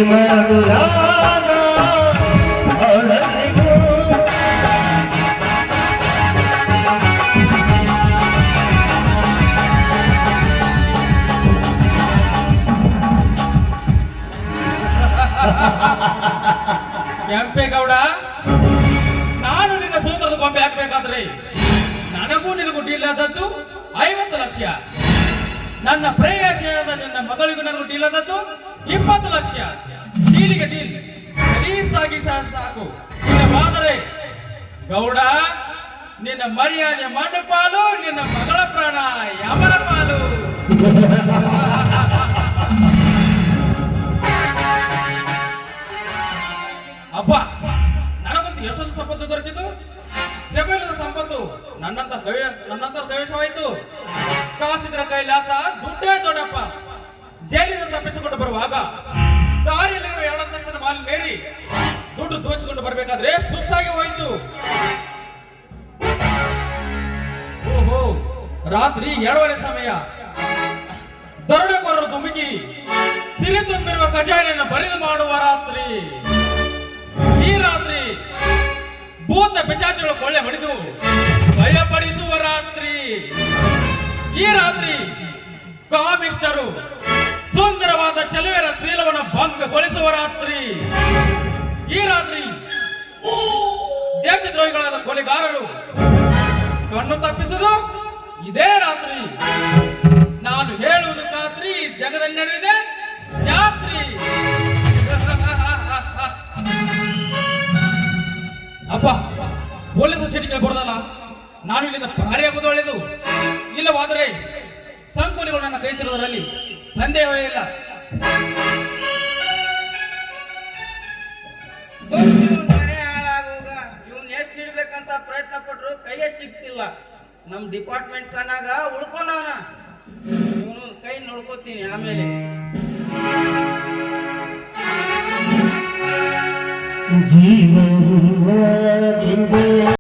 ಮಧುರಾಗ ಹೊರಸಿಗೋ ಕೆಂಪೇಗೌಡ, ನಾನು ನಿನ್ನ ಸೂತ್ರದ ಗೊಂಬೆ ಹಾಕ್ಬೇಕಾದ್ರೆ ನನಗೂ ನಿನಗೂ ಡೀಲ್ ಆದದ್ದು 50 ಲಕ್ಷ. ನನ್ನ ಪ್ರೇಯಸಿಯಾದ ನಿನ್ನ ಮಗಳಿಗೂ ನನಗೂ ಡೀಲ್ ಆದದ್ದು 20 ಲಕ್ಷ. ಡೀಲಿಗೆ ಡೀಲ್ ಸಲೀಸಾಗಿ ಸಾಕು. ಇಲ್ಲವಾದರೆ ಗೌಡ, ನಿನ್ನ ಮರ್ಯಾದೆ ಮಣ್ಣು ಪಾಲು, ನಿನ್ನ ಮಗಳ ಪ್ರಾಣ ಯಮನ ಪಾಲು. ಅಪ್ಪ, ನನಗಂತೂ ಎಷ್ಟೊಂದು ಸಂಪತ್ತು ದೊರೆತಿತ್ತು. ಜಗಲದ ಸಂಪತ್ತು ನನ್ನಂತ ದವೇಶವಾಯಿತು. ಕಾಸಿದ್ರ ಕೈಲಾಸ ದುಡ್ಡೇ ದೊಡ್ಡಪ್ಪ. ಜೈಲಿನಿಂದ ತಪ್ಪಿಸಿಕೊಂಡು ಬರುವಾಗ ದಾರಿಯಲ್ಲಿ ಎರಡಂತಸ್ತಿನ ಮಾಲಿ ಮೇರಿ ದುಡ್ಡು ದೋಚಿಕೊಂಡು ಬರಬೇಕಾದ್ರೆ ಸುಸ್ತಾಗಿ ಹೋಯಿತು. ಓಹೋ, ರಾತ್ರಿ 2:30 ಸಮಯ. ದರೋಡೆಕೋರರು ಧುಮುಕಿ ಸಿರಿ ತುಂಬಿರುವ ಖಜಾನೆಯನ್ನು ಬರಿದು ಮಾಡುವ ರಾತ್ರಿ. ಈ ರಾತ್ರಿ ಭೂತ ಪಿಶಾಚಿಗಳು ಕೊಳ್ಳೆ ಹೊಡೆದು ಭಯಪಡಿಸುವ ರಾತ್ರಿ. ಈ ರಾತ್ರಿ ಕಾಮಿಷ್ಟರು ಸುಂದರವಾದ ಚೆಲುವೆರ ಶೀಲವನ್ನು ಭಂಗಗೊಳಿಸುವ ರಾತ್ರಿ. ಈ ರಾತ್ರಿ ದೇಶದ್ರೋಹಿಗಳಾದ ಕೊಲೆಗಾರರು ಕಣ್ಣು ತಪ್ಪಿಸುವುದು ಇದೇ ರಾತ್ರಿ. ನಾನು ಹೇಳುವುದು ರಾತ್ರಿ, ಜಗದಲ್ಲಿ ನಡೆದಿದೆ ಜಾತ್ರಿ. ಅಪ್ಪ, ಪೊಲೀಸ್ ಸ್ಟೇಷನ್ಗೆ ಬರೋದಲ್ಲ, ನಾನು ಇಲ್ಲಿಂದ ಪರಾರಿಯಾಗುವುದು ಒಳ್ಳೆಯದು. ಇಲ್ಲವಾದರೆ ಸಂಕುಲಿಗಳು ನನ್ನ ಕೈಸಿರುವುದರಲ್ಲಿ ಸಂದೇಹವೇ ಇಲ್ಲ. ಮನೆ ಹಾಳಾಗುವಾಗ ಇವನ್ ಎಷ್ಟು ಹಿಡ್ಬೇಕಂತ ಪ್ರಯತ್ನ ಪಟ್ರು ಕೈಯೇ ಸಿಗ್ತಿಲ್ಲ. ನಮ್ ಡಿಪಾರ್ಟ್ಮೆಂಟ್ ಕಣ್ಣಾಗ ಉಳ್ಕೊಂಡವನ. ಇವನು ಕೈ ನೋಡ್ಕೋತೀನಿ ಆಮೇಲೆ. ಜೀವ